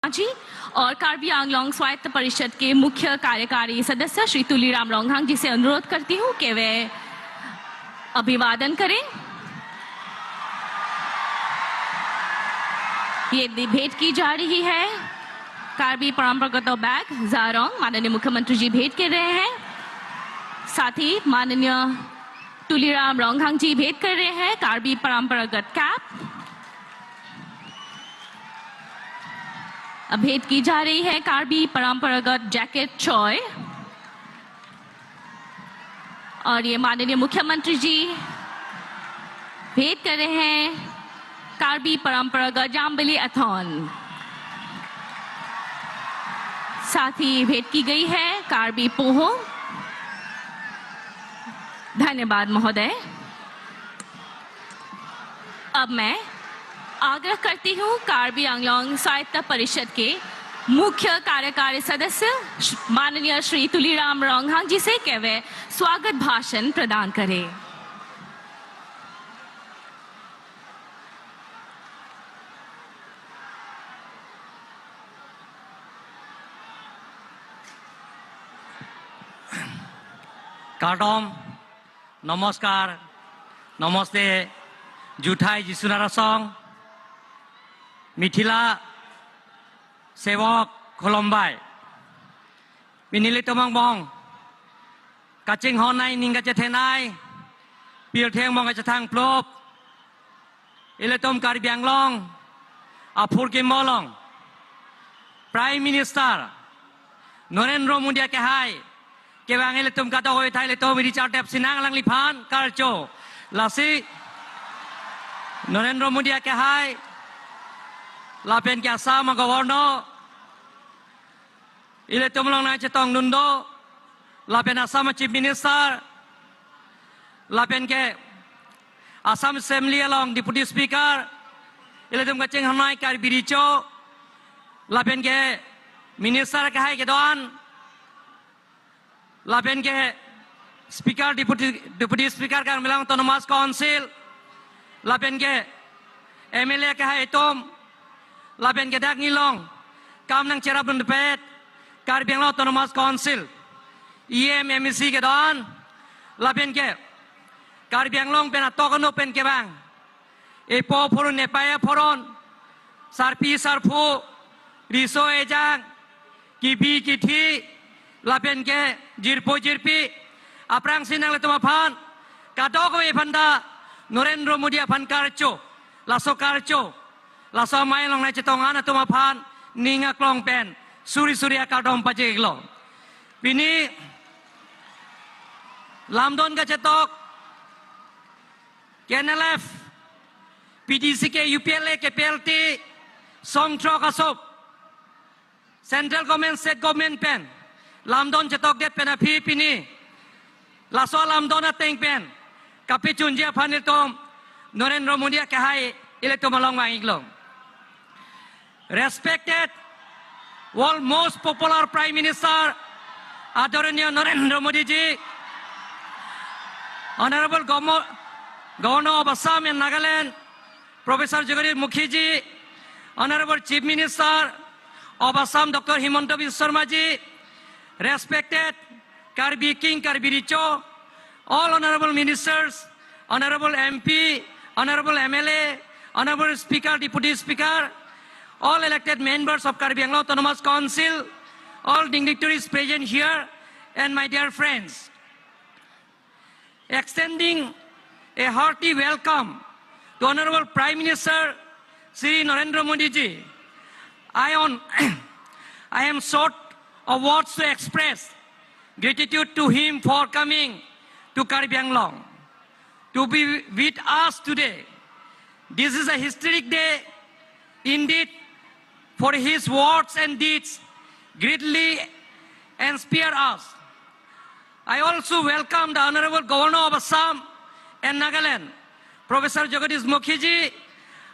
जी और कार्बी आंगलोंग स्वायत्त परिषद के मुख्य कार्यकारी सदस्य श्री तुलीराम रोंगहांग जी से अनुरोध करती हूँ कि वे अभिवादन करें। ये भेंट की जा रही है कार्बी परंपरागत बैग जारोंग, माननीय मुख्यमंत्री जी भेंट कर रहे हैं। साथ ही माननीय तुलीराम रोंगहांग जी भेंट कर रहे हैं कार्बी परंपरागत कैप। भेंट की जा रही है कार्बी परंपरागत जैकेट चॉय और ये माननीय मुख्यमंत्री जी भेंट कर रहे हैं कार्बी परंपरागत जाम्बली अथॉन। साथ ही भेंट की गई है कार्बी पोहो। धन्यवाद महोदय। अब मैं आग्रह करती हूँ कार्बी आंगलोंग स्वायत्त परिषद के मुख्य कार्यकारी सदस्य माननीय श्री तुलीराम रोंगहांग जी से कि वे स्वागत भाषण प्रदान करें। कार्डोम नमस्कार नमस्ते जुठाई जिसुनारासंग मिथिला सेवक खोलम्बाई पिनिले तमंग बंग काचिंग हनाई निंगा चथेनाई पिलथेंग बंग चथांग प्लोप इले तम कार्बी आंगलोंग आफुर किमोलोंग प्राइम मिनिस्टर नरेंद्र मोदी के हाय के बांगे तुम कता होए थाई ले तो रिचार्ड टेप सिनांग लंग लिफान कारचो लासी नरेंद्र मोदी के हाय लापेन के आसाम गवर्नर इले तुम लोग ना चतंग नुंडो लापेन आसाम चीफ मिनिस्टर लापेन के Assam assembly along deputy speaker इले तुम कचिंग हनाई कार्बी रिचो लापेन के मिनिस्टर के हाय के दोन लापेन के स्पीकर डिप्टी स्पीकर का मिलांग ऑटोनोमस काउंसिल लापेन के एमएलए के हाय तुम लापेन के दाग नीलोंग काम नंग चेरा बुंदपेट Karbi Anglong autonomous council EMMC के दोन लापेन के कार्बी आंगलोंग पेन तोकनो पेन के बांग एपो फोरन नेपाया फोरन सारपी सारफु रिसो एजांग किबी किथी लापेन के जिरपो जिरपी अपरांग सिनांग लेतमा फान काटोको एफंदा नरेंद्र मोदी अफान कारचो लासो कारचो लासो माय लोंग नाय चतोंगाना तुमा फान निंगा क्लोंग पेन सूरी सूर्या काटोम पचे ग्लो बिनी लामदोन का चतोक KNLF PDC के UPLA के PLT सोंगट्रो का सोप सेंट्रल गवर्नमेंट स्टेट गवर्नमेंट पेन लामदोन चतोक देत पेन अफी पिनी लासो लामदोन अतेंग पेन कापी चुंजिया फानिल तोम नरेंद्र मोदी के हाय इले तो मलोंग वांगिग्लो respected world most popular prime minister आदरणीय Narendra Modi ji honorable governor of Assam and Nagaland Professor Jagadish Mukhi ji, honorable chief minister of Assam Dr. Himanta Biswa Sarma ji, respected Karbi King Karbi Richo, all honorable ministers, honorable MP, honorable MLA, honorable speaker, deputy speaker, all elected members of Karbi Anglong Autonomous Council, all dignitaries present here, and my dear friends, extending a hearty welcome to Honorable Prime Minister Shri Narendra Modi ji. I am short of words to express gratitude to him for coming to Karbi Anglong to be with us today. This is a historic day indeed, for his words and deeds greatly inspire us. I also welcome the Honorable Governor of Assam and Nagaland, Professor Jagadish Mukhi ji.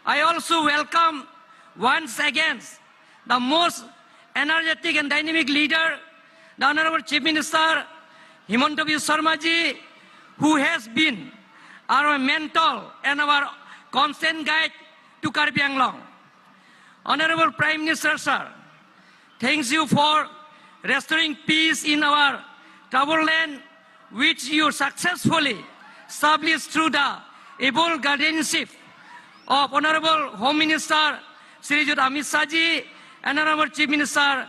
I also welcome once again the most energetic and dynamic leader, the Honorable Chief Minister Himanta Biswa Sarma ji, who has been our mentor and our constant guide to Karbi Anglong. Honorable Prime Minister, sir, Thanks you for restoring peace in our troubled land, which you successfully established through the able guardianship of Honorable Home Minister Shri Jyoti Amit Shah ji and Honorable Chief Minister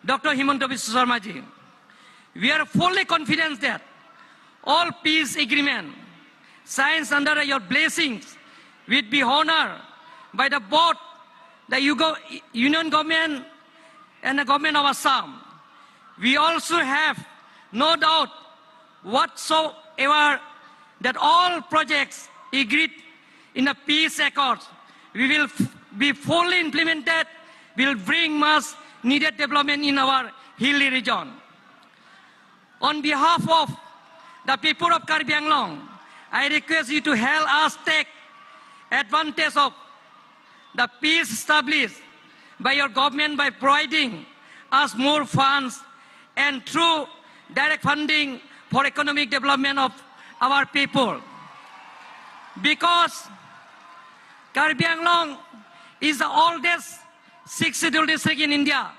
Dr. Himanta Biswa Sarma ji. We are fully confident that all peace agreement signed under your blessings will be honored by both the Union government and the government of Assam. We also have no doubt whatsoever that all projects agreed in the peace accords will be fully implemented, will bring much needed development in our hilly region. On behalf of the people of Karbi Anglong, I request you to help us take advantage of the peace established by your government by providing us more funds and through direct funding for economic development of our people. Because Karbi Anglong is the oldest 6th scheduled district in India,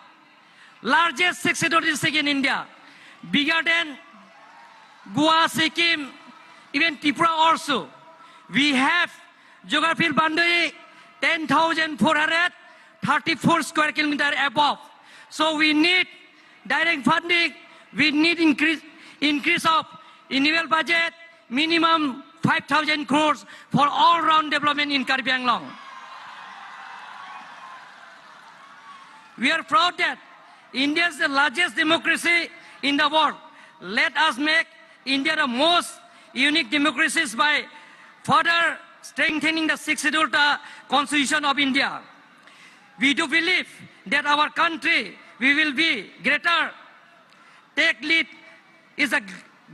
largest 6th scheduled district in India, bigger than Goa, Sikkim, even Tripura also. We have geographical boundary 10,434 square kilometers above. So we need direct funding, we need increase of annual budget, minimum 5,000 crores for all-round development in Karbi Anglong. We are proud that India is the largest democracy in the world. Let us make India the most unique democracies by further strengthening the 6th scheduled Constitution of India. We do believe that our country, we will be greater. Take lead is a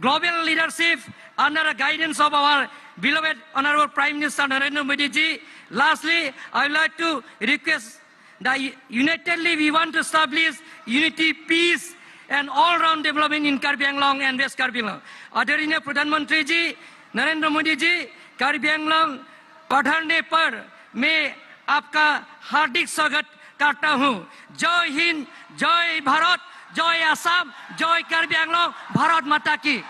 global leadership under the guidance of our beloved Honorable Prime Minister Narendra Modi ji. Lastly, I would like to request that unitedly we want to establish unity, peace, and all-round development in Karbi Anglong and West Karbi Anglong. आदरणीय प्रधानमंत्री जी नरेंद्र मोदी जी, कार्बी आंगलोंग पधारने पर मैं आपका हार्दिक स्वागत करता हूं। जय हिंद, जय भारत, जय असम, जय कार्बी आंगलोंग, भारत माता की।